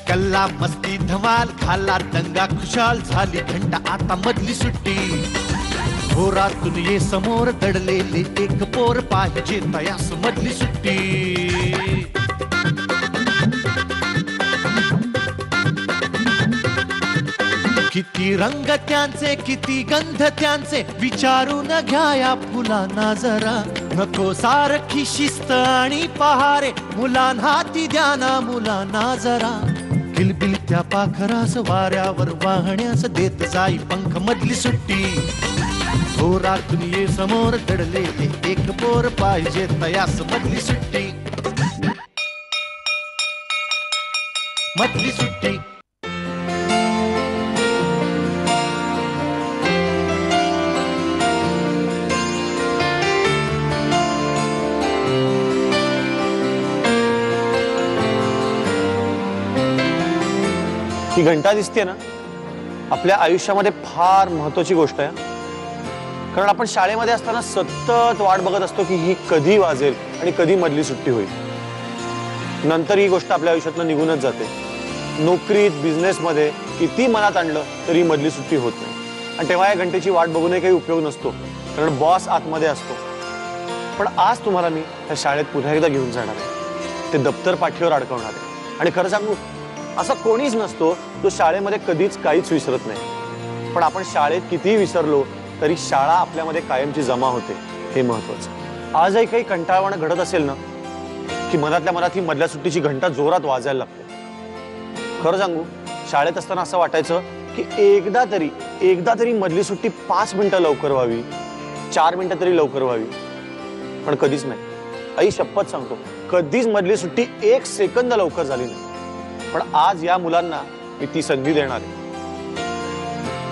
कल्ला मस्ती धमाल खाला दंगा खुशाल झाली घंटा आता मधली सुट्टी घोरातून ये समोर दडलेले एक पोर पाहिजे तयास मधली सुट्टी किती रंग त्यांचे किती गंध त्यांचे विचारून घ्या या फुलांना जरा नको सारखी शिस्त आणि पहारे मुलांना ती द्या ना मुलांना जरा किलबिल त्या पाखरास वाऱ्यावर वाहण्यास देत जाई पंख मधली सुट्टी घोरातून ये समोर दडलेले एक पोर पाहिजे तयास मधली सुट्टी मधली सुट्टी ही घंटा दिसते ना आपल्या आयुष्यामध्ये फार महत्त्वाची गोष्ट आहे कारण आपण शाळेमध्ये असताना सतत वाट बघत असतो की ही कधी वाजेल आणि कधी मधली सुट्टी होईल नंतर ही गोष्ट आपल्या आयुष्यातून निघूनच जाते नोकरीत बिझनेसमध्ये किती मनात आणलं तरी मधली सुट्टी होत नाही आणि तेव्हा या घंटेची वाट बघूनही काही उपयोग नसतो कारण बॉस आतमध्ये असतो पण आज तुम्हाला मी त्या शाळेत पुन्हा एकदा घेऊन जाणार आहे ते दप्तर पाठीवर अडकवणार आहे आणि खरं सांगू असं कोणीच नसतो तो शाळेमध्ये कधीच काहीच विसरत नाही पण आपण शाळेत कितीही विसरलो तरी शाळा आपल्यामध्ये कायमची जमा होते हे महत्त्वाचं आजही काही कंटाळवाणं घडत असेल ना की मनातल्या मनात ही मधल्या सुट्टीची घंटा जोरात वाजायला लागते खरं सांगू शाळेत असताना असं वाटायचं की एकदा तरी मधली सुट्टी 5 मिनिटं लवकर व्हावी 4 मिनिटं तरी लवकर व्हावी पण कधीच नाही आई शपथ सांगतो कधीच मधली सुट्टी 1 सेकंद लवकर झाली नाही पण आज या मुलांना मी ती संधी देणार आहे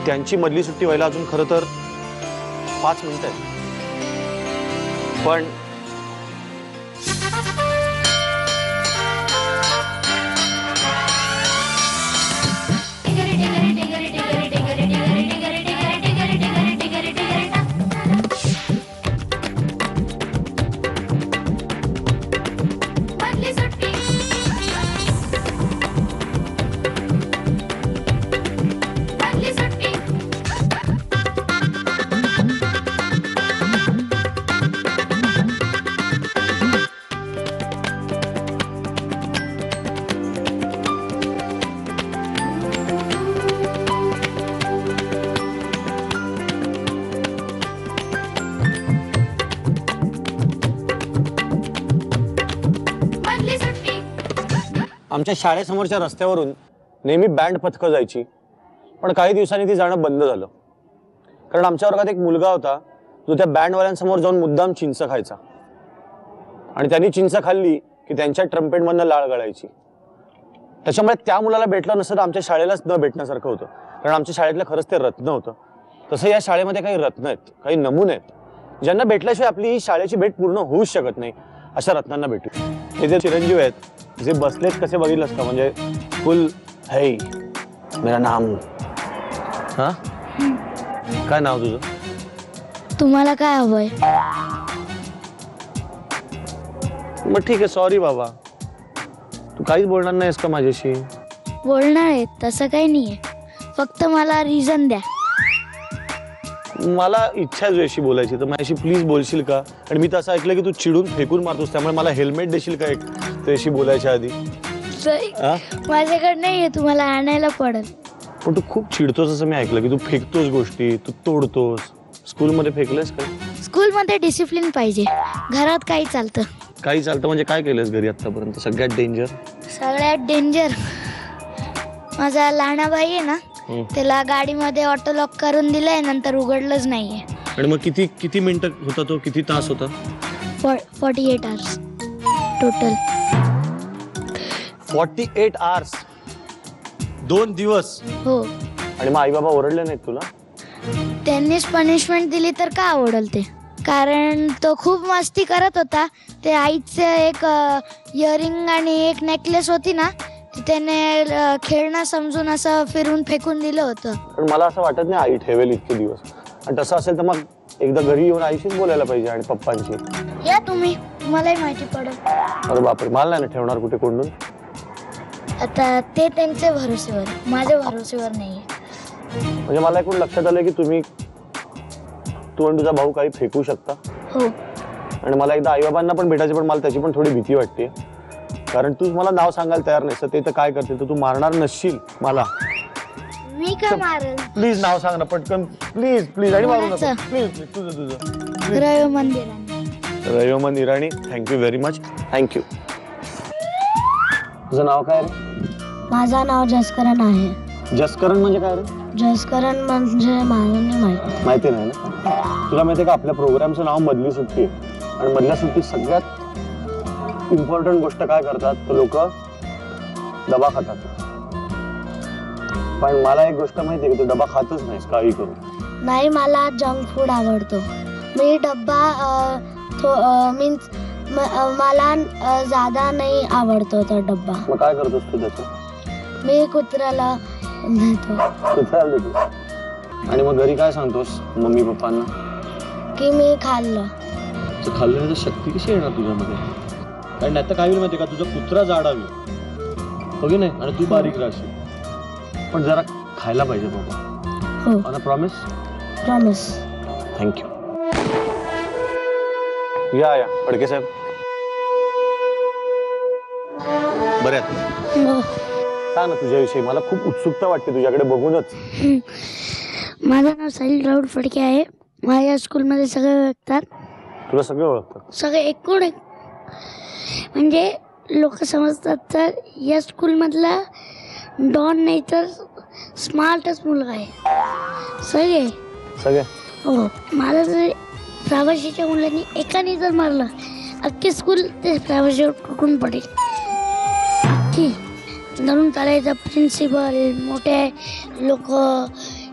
त्यांची मधली सुट्टी व्हायला अजून खरं तर 5 मिनिटं आहेत पण आमच्या शाळेसमोरच्या रस्त्यावरून नेहमी बँड पथकं जायची पण काही दिवसांनी ती जाणं बंद झालं कारण आमच्या वर्गात एक मुलगा होता जो त्या बँडवाल्यांसमोर जाऊन मुद्दाम चिंच खायचा आणि त्यांनी चिंच खाल्ली की त्यांच्या ट्रम्पेटमधनं लाळ गळायची त्याच्यामुळे त्या मुलाला भेटलं नसतं तर आमच्या शाळेलाच न भेटण्यासारखं होतं कारण आमच्या शाळेतलं खरंच ते रत्न होतं तसं या शाळेमध्ये काही रत्न आहेत काही नमुने आहेत ज्यांना भेटल्याशिवाय आपली ही शाळेची भेट पूर्ण होऊच शकत नाही अशा रत्नांना भेटू हे जे चिरंजीव आहेत जे बसलेत कसे बघितलंस का म्हणजे फुल है मेरा नाम हा काय नाव तुझं तुम्हाला काय हवंय मग ठीक आहे सॉरी बाबा तू काहीच बोलणार नाहीस का माझ्याशी बोलणार आहे तसं काही नाहीये फक्त मला रिझन द्या मला इच्छा आहे तुझ्याशी बोलायची तर माझ्याशी प्लीज बोलशील का आणि मी तर असं ऐकलं की तू चिडून फेकून मारतोस त्यामुळे मला हेल्मेट देशील का एक तुझ्याशी बोलायच्या आधी माझ्याकडे नाहीये तुम्हाला आणायला पडेल पण तू खूप चिडतोस असं मी ऐकलं की तू फेकतोस गोष्टी तू तोडतोस स्कूलमध्ये फेकलेस का स्कूलमध्ये डिसिप्लिन पाहिजे घरात काही चालतं काही चालतं म्हणजे काय केलंस घरी आतापर्यंत सगळ्यात डेंजर माझा लहाना भाई आहे ना त्याला गाडीमध्ये ऑटो लॉक करून दिलंय नंतर उघडलंच नाहीये आणि मग किती किती मिनिटं होता तो किती तास होता 48 आवर्स टोटल 48 आवर्स 2 दिवस हो आणि मग आई बाबा ओरडले नाहीत तुला त्यांनीच पनिशमेंट दिली तर का आवडेल ते कारण तो खूप मस्ती करत होता ते आईचं एक इयरिंग आणि एक नेकलेस होती ना त्याने खेळणं समजून असं फिरून फेकून दिलं होतं. पण मला असं वाटत नाही आई ठेवेल इतके दिवस. आणि तसं असेल तर मग एकदा घरी येऊन आईशीच बोलायला पाहिजे आणि पप्पांशी. या तुम्ही, मलाही माहिती पडेल. अरे बापरे, मला नाही ना ठेवणार कुठे कोंडून. आता ते त्यांच्या भरोश्यावर, माझ्या भरोश्यावर नाहीये. म्हणजे मला एकूण लक्षात आलं की तू आणि तुझा भाऊ काही फेकू शकता. हो. आणि मला एकदा आईबाबांना पण भेटायचं, पण मला त्याची पण थोडी भीती वाटते. कारण तू मला नाव सांगायला तयार नाही, ते तर काय करतील, तर तू मारणार नसशील मला. मी का मारेल? प्लीज नाव सांग ना पटकन, प्लीज प्लीज. आणि मारू नका प्लीज प्लीज. तुझं Raviman Irani. Raviman Irani, thank you very much. Thank you. तुझं नाव काय रे? माझं नाव जसकरण आहे. जसकरण म्हणजे काय रे? जसकरण म्हणजे मला नाही माहिती नाही ना. तुला माहिती आहे का आपल्या प्रोग्रामचं नाव मधली सुट्टी आहे. आणि मधल्या सुट्टीत सगळ्यात इम्पॉर्टंट गोष्ट काय करतात तर लोक डबा खातात. पण मला एक गोष्ट माहिती आहे की तू डबा खातच नाहीस काही करून. नाही, मला जंक फूड आवडतो. मी डब्बा मीन्स मला ज्यादा नाही आवडतो तो डब्बा. मग काय करतोस तू त्याचं? मी कुत्र्याला देतो. कुत्र्याला देतो. आणि मग घरी काय सांगतोस मम्मी पप्पांना? की मी खाल्लं. खाल्ल्यानंतर शक्ती कशी येणार तुझ्यामध्ये? कारण आता काय होईल माहिती का, तुझा कुत्रा जाडावी हो की नाही आणि तू बारीक राहशील. पण जरा खायला पाहिजे बाबा. हो. आता प्रॉमिस? प्रॉमिस. थँक्यू. या फडके साहेब. बरे सांग ना तुझ्याविषयी. मला खूप उत्सुकता वाटते तुझ्याकडे बघूनच. माझं नाव साहिल राऊत फडके आहे. माझ्या स्कूलमध्ये सगळे ओळखतात. तुला सगळे ओळखतात? सगळे एकूण एक. म्हणजे लोक समजतात तर या स्कूलमधला डॉन नाही तर स्मार्टच मुलगा आहे. सगळे सगळे हो. मला जर प्रावाशीच्या मुलांनी एकाने जर मारलं, अख्खी स्कूल ते प्रावाशीवर तुटून पडेल. अख्खी धरून चालायचा प्रिन्सिपल, मोठे लोक,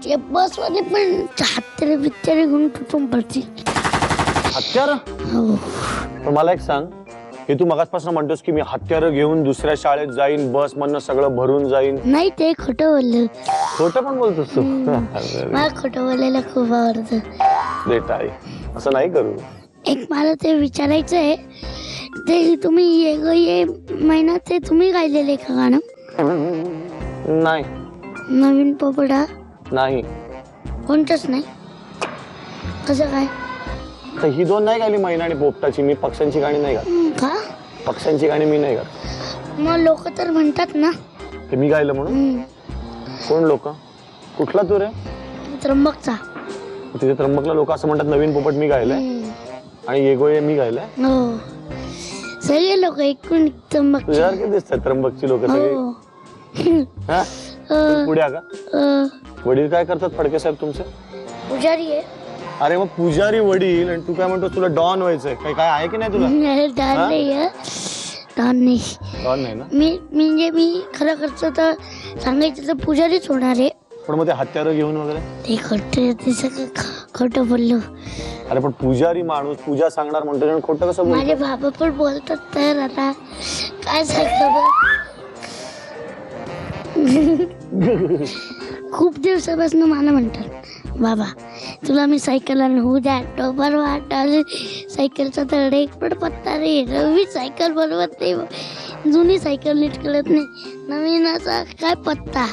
या बसवाले पण हत्यारे बित्यारे घेऊन तुटून पडतील. हत्यार? हो. पण मला एक सांग, हे तू मगाचपासून म्हणतोस की मी हत्यारं घेऊन दुसऱ्या शाळेत जाईन, बस मधनं सगळं भरून जाईन. नाही, ते खोटं बोललं. खोटं पण बोलतोस तू? मला खोटं बोलायला खूप आवडतं. देत आहे, असं नाही करू. एक मला ते विचारायचं आहे, ते तुम्ही ये महिन्यात ते तुम्ही गायलेले का गाणं? नाही. नवीन पोपटा? नाही. कोणतंच नाही? कसं काय? तर ही दोन नाही गायली, मैना आणि पोपटाची. मी पक्ष्यांची गाणी नाही गात. का? पक्ष्यांची गाणी मी नाही गात. मग लोक तर म्हणतात ना ते मी गायलं म्हणून. कोण लोक? कुठला तू रे? त्र्यंबकचा. तिथे त्र्यंबकला लोक असं म्हणतात नवीन पोपट मी गायलंय आणि येगोळे मी गायलंय. हो. सगळे लोक एकूण त्र्यंबक. तुझ्यासारखे दिसतात त्र्यंबकची लोक सगळे. हा? पुढे का? वडील काय करतात फडके साहेब तुमचे? पुजारी आहे. अरे मग पुजारी वडील आणि तू काय म्हणतो तुला डॉन व्हायचंय? काय आहे की नाही तुला? डॉन नाही. डॉन नाही. डॉन नाही ना? मी खरं करतो तर सांगायचं तर पुजारीच होणार आहे. पण मग ते हत्यारं घेऊन वगैरे? ते खोटं, ते सगळं खोटं बोललो. अरे पण पुजारी माणूस पूजा सांगणार म्हणतो, खोटं कसं बोलतो? माझे बाबा पण बोलतात तर आता काय सांगतो. खूप दिवसापासून मला म्हणतात, बाबा तुला मी सायकल आणू द्या, टोपर वाटाल सायकलचा तर एक पण पत्ता रे. नवी सायकल बनवत नाही, जुनी सायकल नीट कळत नाही, नवीन असा काय पत्ता.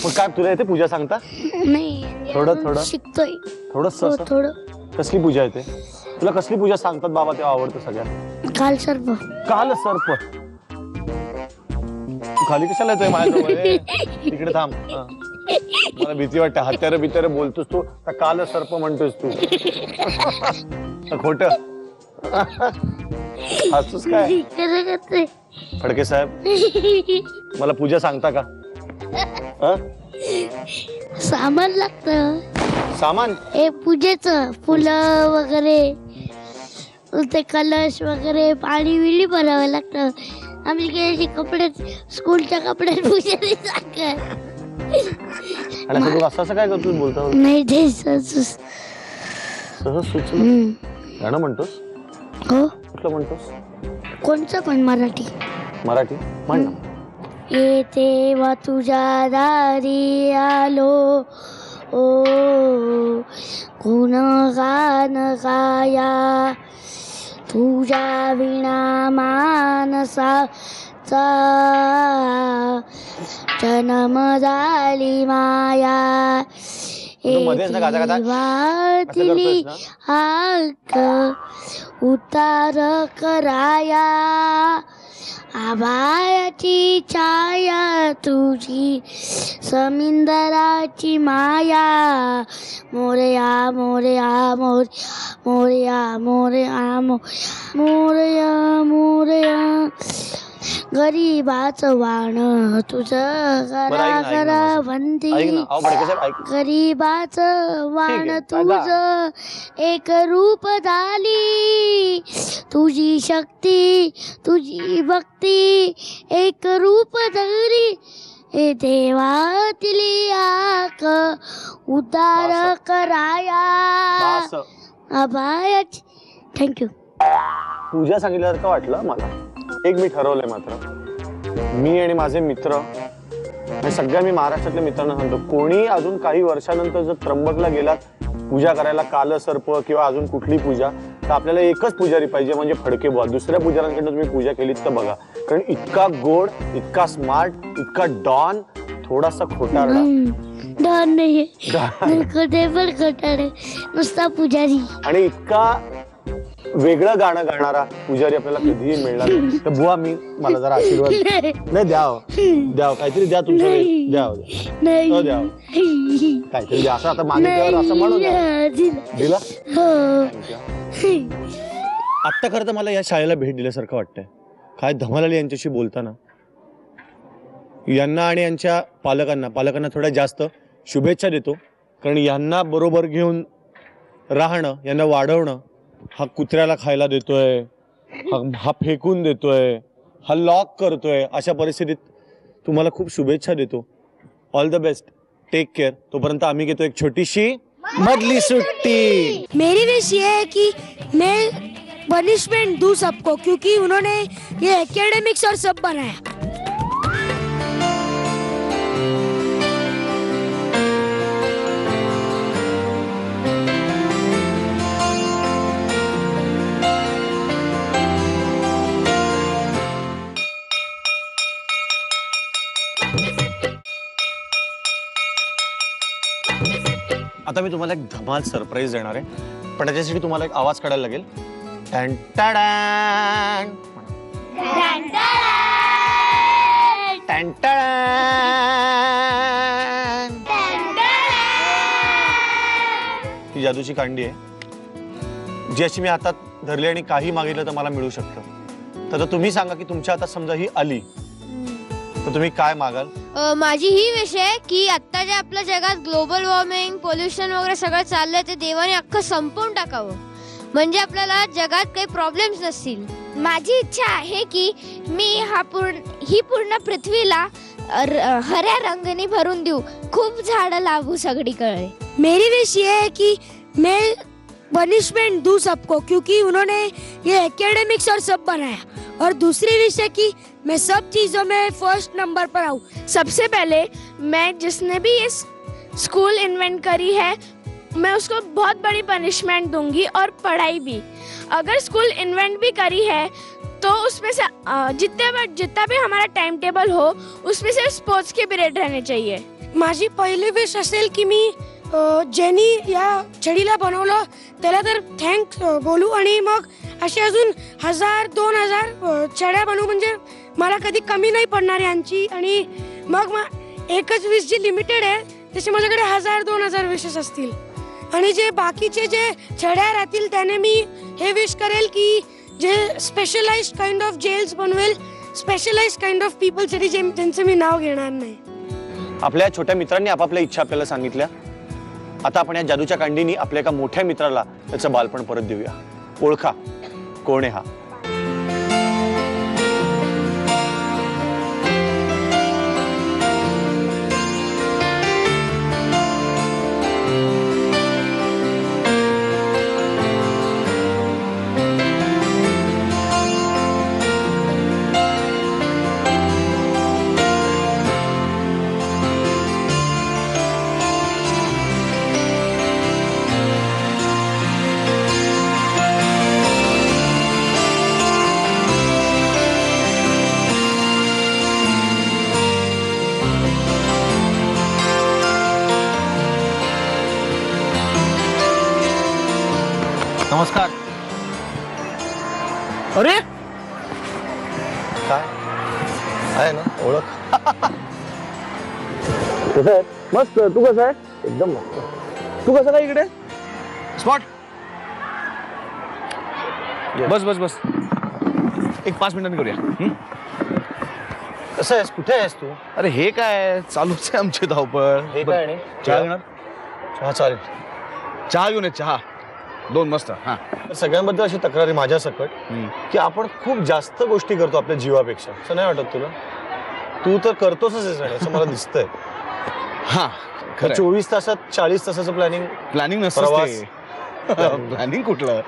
मग काय तुला येते पूजा सांगता? नाही, थोडं शिकतोय. थोडं. कसली पूजा येते तुला? कसली पूजा सांगतात बाबा तेव्हा आवडतं सगळ्यात? काल सर्प. काल सर्प? तू खाली कशाला येतोय माझ्याजवळ? तिकडे थांब. मला भीती वाटते. हत्यारं बित्यारं बोलतोस तू का काल सर्प म्हणतोस तू? खोट हसूस काय? फडके साहेब मला पूजा सांगता का? सामान लागतं. सामान? हे पूजेचं फुलं वगैरे, ते कलश वगैरे, पाणी विली भरावं लागतं. आम्ही काही कपडे स्कूलच्या कपड्यात पूजेची साखर. आणि असं काय करतोस बोलतो? नाही, ते सहज सुचलं. गाणं म्हणतोस? हो. कुठलं म्हणतोस? कोणचं पण? मराठी. म्हण ना. येथे वा तुझ्या दारी आलो ओ गुणगान गाया तुझ्या विणा मानसाचा जन्म झाली माया मध्येच ना गाता गाता वाटली हाक उतार कराया आभाळाची छाया तुझी समिंदराची माया मोरया मोरया मोर मोरया मोरया मोरया मोरया गरीबाचं वाण तुझं करा करा वंदी गरीबाचं वाण तुझं एक रूप झाली तुझी शक्ती तुझी भक्ती एक रूप धरली हे देवातली आक उतार कराया आभाळाची. थँक्यू. पूजा सांगितल्यासारखं वाटलं मला. एक मी ठरवलंय मात्र, मी आणि माझे मित्र सगळ्या मी महाराष्ट्रातल्या मित्रांना सांगतो, कोणी अजून काही वर्षानंतर जर त्र्यंबकला गेलात पूजा करायला, कालसर्प किंवा अजून कुठली पूजा, तर आपल्याला एकच पुजारी पाहिजे म्हणजे फडके बुवा. दुसऱ्या पुजाऱ्यांकडनं तुम्ही पूजा केलीत तर बघा, कारण इतका गोड, इतका स्मार्ट, इतका डॉन, थोडासा खोटारडा. डॉन नाही खोटे पण खोटारडे, नुसता पुजारी. आणि इतका वेगळं गाणं गाणारा पुजारी आपल्याला कधीही मिळणार नाही. तर बुवा मला जरा आशीर्वाद नाही द्याव काहीतरी द्या, तुमच्या द्याव काहीतरी द्या. असं आता मागितल्यावर असं म्हणून दिला. आत्ता खरं तर मला या शाळेला भेट दिल्यासारखं वाटतंय. काय धमाल आली यांच्याशी बोलताना. यांना आणि यांच्या पालकांना थोड्या जास्त शुभेच्छा देतो, कारण यांना बरोबर घेऊन राहणं, यांना वाढवणं, हा कुत्र्याला खायला देतोय, हा फेकून देतोय, हा लॉक करतोय, अशा परिस्थितीत तुम्हाला खूप शुभेच्छा देतो. All the best, take care. तोपर्यंत आम्ही घेतो एक छोटीशी मधली सुट्टी. मेरी विश ये है कि मैं पनिशमेंट दूं सबको, क्योंकि उन्होंने ये एकेडमिक्स और सब बनाया. आता मी तुम्हाला एक धमाल सरप्राईज देणार आहे, पण त्याच्यासाठी तुम्हाला एक आवाज काढायला लागेल. Tan टॅडॅन tan टॅडॅन. ही जादूची कांडी आहे, जी अशी मी हातात धरली आणि काही मागितलं तर मला मिळू शकतं. तर तुम्ही सांगा की तुमच्या हातात समजा ही आली तर तुम्ही काय मागाल? माझी ही विषय आहे की आता जे आपल्या जगात ग्लोबल वॉर्मिंग, पोल्युशन वगैरे सगळं चाललंय ते देवाने अख्खं संपवून टाकावं, म्हणजे आपल्याला जगात काही प्रॉब्लेम्स नसतील. माझी इच्छा आहे की मी ही पूर्ण पृथ्वीला हऱ्या रंगाने भरून देऊ, खूप झाडं लावू सगळीकडे. मेरी विश ये है कि मैं पनिशमेंट दूं सबको, क्योंकि उन्होंने ये एकेडमिक्स और सब बनाया. और दूसरी विश है कि मैं सब चीजों में फर्स्ट नंबर पर आऊँ. सबसे पहले मैं जिसने भी ये स्कूल इन्वेंट करी है मैं उसको बहुत बड़ी पनिशमेंट दूंगी, और पढ़ाई भी. अगर स्कूल इन्वेंट भी करी है तो उसमें से जितना भी हमारा टाइम टेबल हो उसमें से स्पोर्ट्स के पीरियड रहने चाहिए. माझी पहिली विश असेल की मी ज्यांनी या छडीला बनवलं त्याला तर थँक्स बोलू, आणि मग असे अजून 1000-2000 छड्या बनवू, म्हणजे मला कधी कमी नाही पडणार यांची. आणि मग एकच विश जी लिमिटेड आहे त्याचे माझ्याकडे 1000-2000 विशेस असतील, आणि जे बाकीचे जे छड्या राहतील त्याने मी हे विश करेल की जे स्पेशलाइज्ड काइंड ऑफ जेल्स बनवेल, स्पेशलाइज्ड काइंड ऑफ पीपल साठी ज्यांचं मी नाव घेणार नाही. आपल्या छोट्या मित्रांनी आपापल्या इच्छा आपल्याला सांगितल्या. आता आपण या जादूच्या कांडीनी आपल्या एका मोठ्या मित्राला त्याचं बालपण परत देऊया. ओळखा कोण आहे हा. नमस्कार. अरे काय आहे ना ओळख? कसं आहे? मस्त. तू कसं आहे? एकदम मस्त. तू कसं काय इकडे? स्पॉट. बस बस बस, एक 5 मिनिटांनी करूया. कसं आहेस? कुठे आहेस तू? अरे हे काय चालूच आहे आमची धावपळ. हे काय? चहा घेणार? चहा चालेल. चहा घेऊन ये. चहा 2 मस्त. हा. सगळ्यांबद्दल अशी तक्रारी माझ्या सकट की आपण खूप जास्त गोष्टी करतो आपल्या जीवापेक्षा. असं नाही वाटत तुला? तू तर करतोच असं मला दिसतंय. हा, 24 तासात 40 तासाचं प्लॅनिंग नसतं. प्लॅनिंग कुठलं?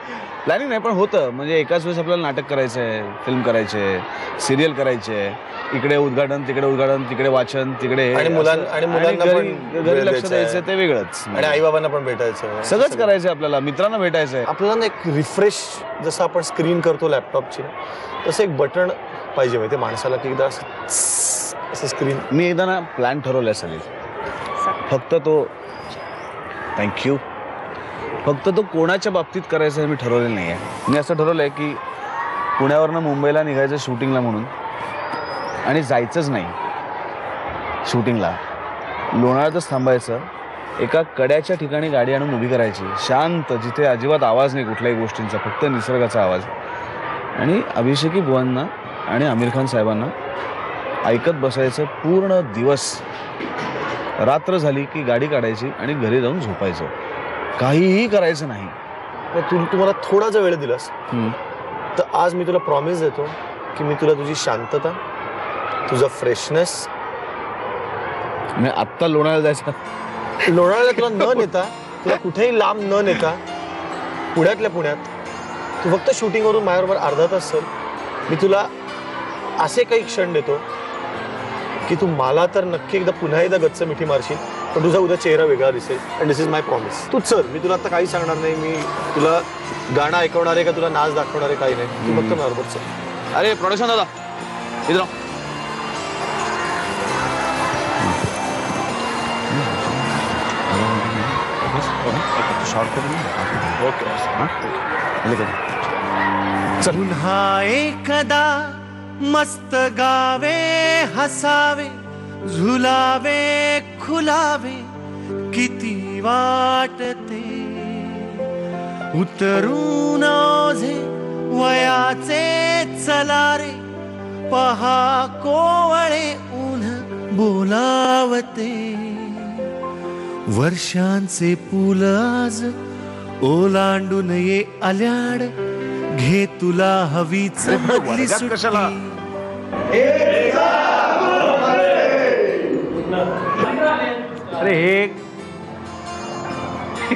प्लॅनिंग नाही, पण होतं. म्हणजे एकाच वेळेस आपल्याला नाटक करायचंय, फिल्म करायचंय, सिरियल करायचंय. इकडे उद्घाटन, तिकडे वाचन, तिकडे आणि मुलांना घरी लक्ष द्यायचं ते वेगळंच. आणि आई बाबांना पण भेटायचं, सगळंच करायचंय आपल्याला. मित्रांना भेटायचंय. आपल्याला ना एक रिफ्रेश, जसं आपण स्क्रीन करतो लॅपटॉपची, तसं एक बटन पाहिजे माहिती माणसाला की एकदा असं स्क्रीन. मी एकदा ना प्लॅन ठरवलाय सगळी. फक्त तो थँक्यू. फक्त तो कोणाच्या बाबतीत करायचा हे मी ठरवलेलं नाही आहे. मी असं ठरवलंय की पुण्यावरनं मुंबईला निघायचं शूटिंगला म्हणून, आणि जायचंच नाही शूटिंगला. लोणावळ्यातच थांबायचं. एका कड्याच्या ठिकाणी गाडी आणून उभी करायची, शांत, जिथे अजिबात आवाज नाही कुठल्याही गोष्टींचा, फक्त निसर्गाचा आवाज. आणि अभिषेकी बुवांना आणि आमिर खान साहेबांना ऐकत बसायचं पूर्ण दिवस. रात्र झाली की गाडी काढायची आणि घरी जाऊन झोपायचं. काहीही करायचं नाही. तू मला थोडा जर वेळ दिलास तर आज मी तुला प्रॉमिस देतो की मी तुला तुझी शांतता, तुझा फ्रेशनेस. मी आत्ता लोणावळ्याला जायचं. लोणावळ्याला तुला न नेता, तुला कुठेही लांब न नेता, पुण्यातल्या पुण्यात तू फक्त शूटिंगवरून माझ्याबरोबर अर्धा तास चल. मी तुला असे काही क्षण देतो की तू मला तर नक्की पुन्हा एकदा गच्च मिठी मारशील, पण तुझा उद्या चेहरा वेगळा दिसेल. And this is my promise. तू चल, मी तुला आता काही सांगणार नाही. मी तुला गाणं ऐकवणार आहे का तुला नाच दाखवणार आहे काही नाही. तू फक्त माझ्याबरोबर चल. अरे प्रोडक्शन दादा, इधर आओ. पुन्हा एकदा मस्त गावे, हसावे, झुलावे, खुलावे, किती वाटते. उतरून ओझे वयाचे चलारे, पहा कोवळे ऊन बोलावते. वर्षांचे पूल आज ओलांडून ये आल्याड, घे तुला हवीच बदली सुट्टी. अरे हे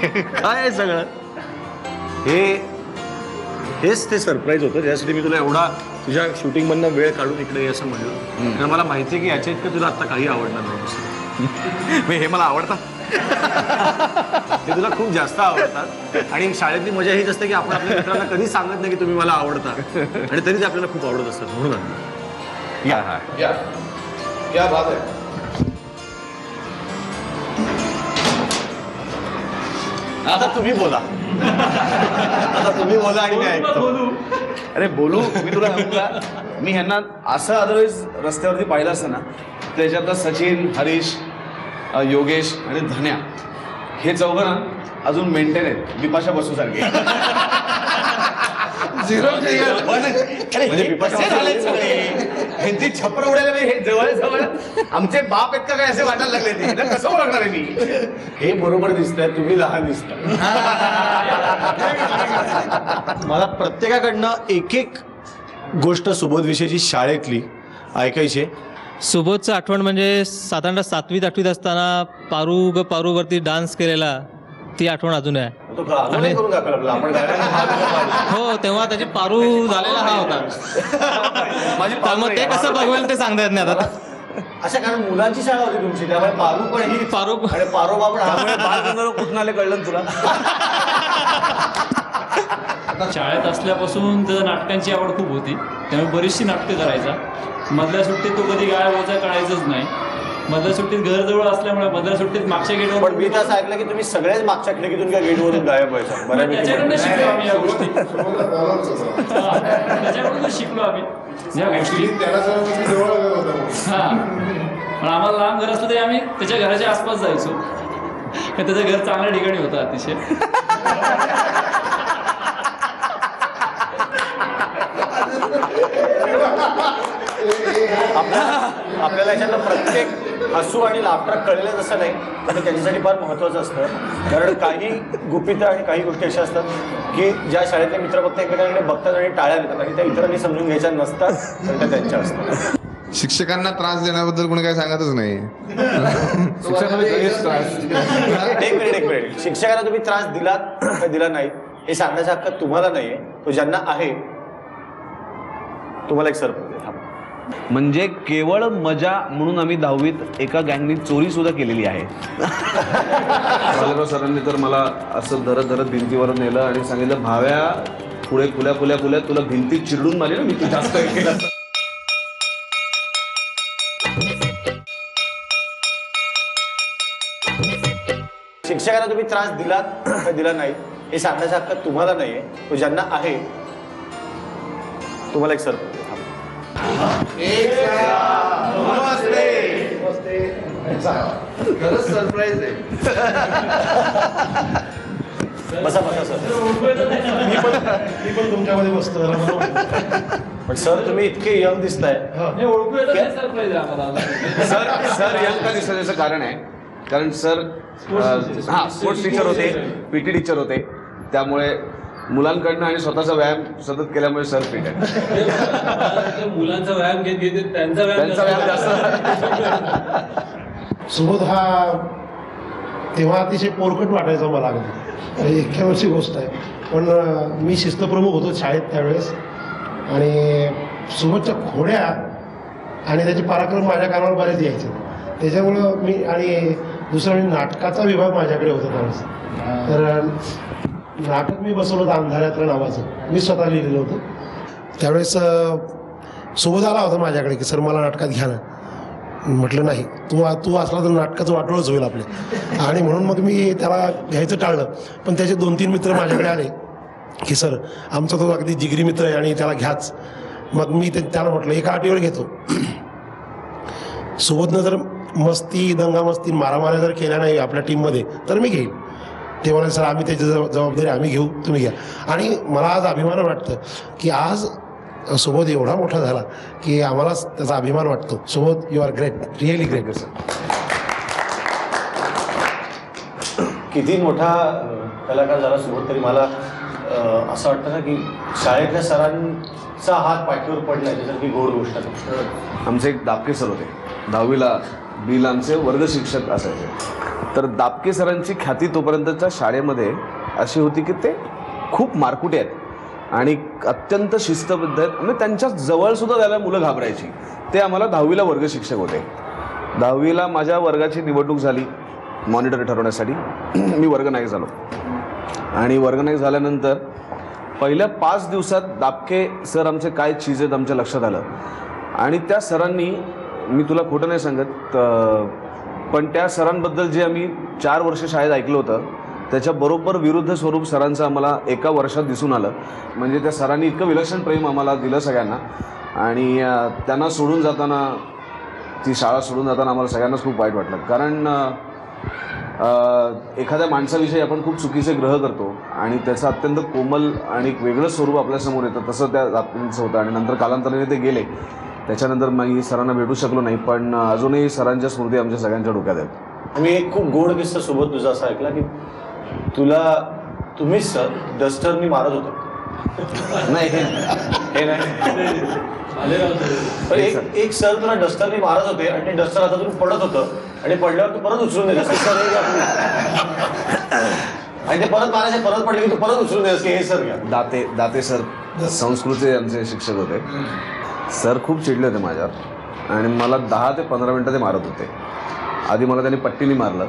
काय आहे सगळं? हेच ते सरप्राईज होतं ज्यासाठी मी तुला एवढा तुझ्या शूटिंग मधनं वेळ काढून इकडे असं म्हणलं. कारण मला माहिती आहे की याच्या इतकं तुला आता काही आवडणार नाही. हे मला आवडतं. ते तुला खूप जास्त आवडतात. आणि शाळेतली मजा हीच असते की आपण आपल्या मित्रांना कधी सांगत नाही की तुम्ही मला आवडता, आणि तरी ते आपल्याला खूप आवडत असतात. म्हणून या बात आहे. आता तुम्ही बोला. आता तुम्ही बोला आणि मी ऐकतो. अरे बोलू. मी तुला सांगू का, मी ह्यांना असं अदरवाईज रस्त्यावरती पाहिलं असतं ना, त्याच्यातलं सचिन, हरीश, योगेश आणि धन्या, हे चौघं ना अजून मेंटेन आहेत बिपाशा बसू सारखे. ह्यांची छपर उडायला हे जवळ जवळ आमचे बाप आहेत का काय असे वाटायला लागले. ते कसं ओळखणार आहे मी? हे बरोबर दिसतंय, तुम्ही लहान दिसता. मला प्रत्येकाकडनं एक एक गोष्ट सुबोधविषयीची शाळेतली ऐकायची. सुबोधचं आठवण म्हणजे साधारणतः 7वीत 8वीत असताना पारू ग पारूवरती डान्स केलेला, ती आठवण अजून आहे. हो, तेव्हा त्याची पारू झालेला हा होता. त्यामुळे ते कसं बघवेल ते सांगता येत नाही आता. अशा कारण मुलांची शाळा होती तुमची, त्यामुळे पारू पण ही पारू आणि पारोबा पण. बाळ कुठून आले कळलं तुला? शाळेत असल्यापासून तर नाटकांची आवड खूप होती, त्यामुळे बरीचशी नाटकं करायचा. मधल्या सुट्टीत तो कधी गाय वजा काढायचंच नाही. मधल्या सुट्टीत घर जवळ असल्यामुळे मधल्या सुट्टीत मागच्या गेटवर पण मी तर असं ऐकलं की तुम्ही सगळेच मागच्या खिडकीतून किंवा गेटवरून गायब व्हायचा त्याच्याकडनं बऱ्यापैकी. शिकलो आम्ही या गोष्टी त्याच्याकडूनच शिकलो आम्ही या गोष्टी हा पण आम्हाला लांब घर असलं तरी आम्ही त्याच्या घराच्या आसपास जायचो कारण त्याचं घर चांगल्या ठिकाणी होतं अतिशय. आपल्याला याच्यातलं प्रत्येक हसू आणि लाफ्टर कळलेच असं नाही पण त्याच्यासाठी फार महत्त्वाचं असतं. कारण काही गुपितं आणि काही गोष्टी अशा असतात की ज्या शाळेतले मित्र फक्त एकमेकांकडे बघतात आणि टाळ्या देतात आणि त्या इतरांनी समजून घ्यायच्या नसतात तर त्या त्यांच्या असतात. शिक्षकांना त्रास देण्याबद्दल कोणी काही सांगतच नाही. एक मिनिट शिक्षकांना तुम्ही त्रास दिलात का दिला नाही हे सांगण्याचा हक्क तुम्हाला नाहीये, तो ज्यांना आहे. तुम्हाला एक सरप्राईज म्हणजे केवळ मजा म्हणून आम्ही 10वीत एका गँगनी चोरी सुद्धा केलेली आहे. सरांनी तर मला असं धरत धरत भिंतीवर नेलं आणि सांगितलं भाव्या पुढे खुल्या तुला भिंतीत चिरडून मारली ना मी तू जास्त केलं. शिक्षकांना तुम्ही त्रास दिलात का दिला नाही हे सांगण्याचा हक्क तुम्हाला नाहीये, तो ज्यांना आहे. तुम्हाला एक सरप्राईज सरप्राईज आहे. बसा सर. मी पण तुमच्यामध्ये बसतो. पण सर तुम्ही इतके यंग दिसताय. सर यंग का दिसतं त्याचं कारण आहे कारण सर स्पोर्ट्स टीचर होते, PT टीचर होते, त्यामुळे मुलांकडनं आणि स्वतःचा व्यायाम सतत केल्यामुळे सर फिट आहे. मुलांचा व्यायाम घेत त्यांचा व्यायाम जास्त. सुबोध हा तेव्हा अतिशय पोरकट वाटायचा मला अगदी 91 वर्षी गोष्ट आहे. पण मी शिस्तप्रमुख होतो शाळेत त्यावेळेस आणि सुबोधच्या खोड्या आणि त्याचे पराक्रम माझ्या कानावर बरेच यायचे. त्याच्यामुळं मी आणि दुसरा म्हणजे नाटकाचा विभाग माझ्याकडे होता त्यावेळेस. तर नाटक मी बसवलं होतं अंधाऱ्यातलं नावाचं, मी स्वतः लिहिलेलं होतं. त्यावेळेस सुबोध आला होता माझ्याकडे की सर मला नाटकात घ्या ना. म्हटलं नाही तू असला तर नाटकाचं वाटोळच होईल आपले. आणि म्हणून मग मी त्याला घ्यायचं टाळलं. पण त्याचे 2-3 मित्र माझ्याकडे आले की सर आमचा तो अगदी जिगरी मित्र आहे आणि त्याला घ्याच. मग मी त्याला म्हटलं एका अटीवर घेतो, सुबोधनं जर मस्ती दंगामस्ती मारामाऱ्या जर केल्या नाही आपल्या टीममध्ये तर मी घेईन. ते म्हणाले सर आम्ही त्याची जबाबदारी आम्ही घेऊ, तुम्ही घ्या. आणि मला आज अभिमान वाटतं की आज सुबोध एवढा मोठा झाला की आम्हाला त्याचा अभिमान वाटतो. Subodh you are great, really great. Sir किती मोठा कलाकार झाला सुबोध तरी मला असं वाटतं ना की शाळेतल्या सरांचा हात पाठीवर पडला याच्यासारखी गोड गोष्ट आहे. आमचे एक दापके सर होते 10वीला बीला आमचे वर्ग शिक्षक असायचे. तर दापके सरांची ख्याती तोपर्यंतच्या शाळेमध्ये अशी होती की ते खूप मारकुटे आहेत आणि अत्यंत शिस्तबद्ध आहेत. म्हणजे त्यांच्या जवळसुद्धा त्याला मुलं घाबरायची. ते आम्हाला 10वीला वर्ग शिक्षक होते. 10वीला माझ्या वर्गाची निवडणूक झाली मॉनिटर ठरवण्यासाठी. मी वर्गनायक झालो आणि वर्गनायक झाल्यानंतर पहिल्या 5 दिवसात दापके सर आमचे काय चीज आहेत आमच्या लक्षात आलं. आणि त्या सरांनी, मी तुला खोटं नाही सांगत, पण त्या सरांबद्दल जे आम्ही 4 वर्ष शाळेत ऐकलं होतं त्याच्याबरोबर विरुद्ध स्वरूप सरांचं आम्हाला एका वर्षात दिसून आलं. म्हणजे त्या सरांनी इतकं विलक्षण प्रेम आम्हाला दिलं सगळ्यांना. आणि त्यांना सोडून जाताना, ती शाळा सोडून जाताना आम्हाला सगळ्यांनाच खूप वाईट वाटलं. कारण एखाद्या माणसाविषयी आपण खूप चुकीचे ग्रह करतो आणि त्याचं अत्यंत कोमल आणि एक वेगळं स्वरूप आपल्यासमोर येतं. तसं त्या दापकेंचं होतं. आणि नंतर कालांतराने ते गेले. त्याच्यानंतर मी सरांना भेटू शकलो नाही, पण अजूनही सरांच्या स्मृती आमच्या सगळ्यांच्या डोक्यात आहेत. मी एक खूप गोड किस्सा सोबत तुझा असा ऐकला की तुम्हीच सर डस्टरनी मारत होता. नाही हे नाही पण एक सर तुला डस्टरनी मारत होते आणि ते डस्टर हातातून पडत होतं आणि पडल्यावर तू परत उचलून देत आणि ते परत मारायचे, परत पडले की तू परत उचलून देत की हे सर घ्या. दाते सर संस्कृतचे आमचे शिक्षक होते. सर खूप चिडले होते माझ्यावर आणि मला 10 ते 15 मिनटं ते मारत होते. आधी मला त्यांनी पट्टीने मारलं,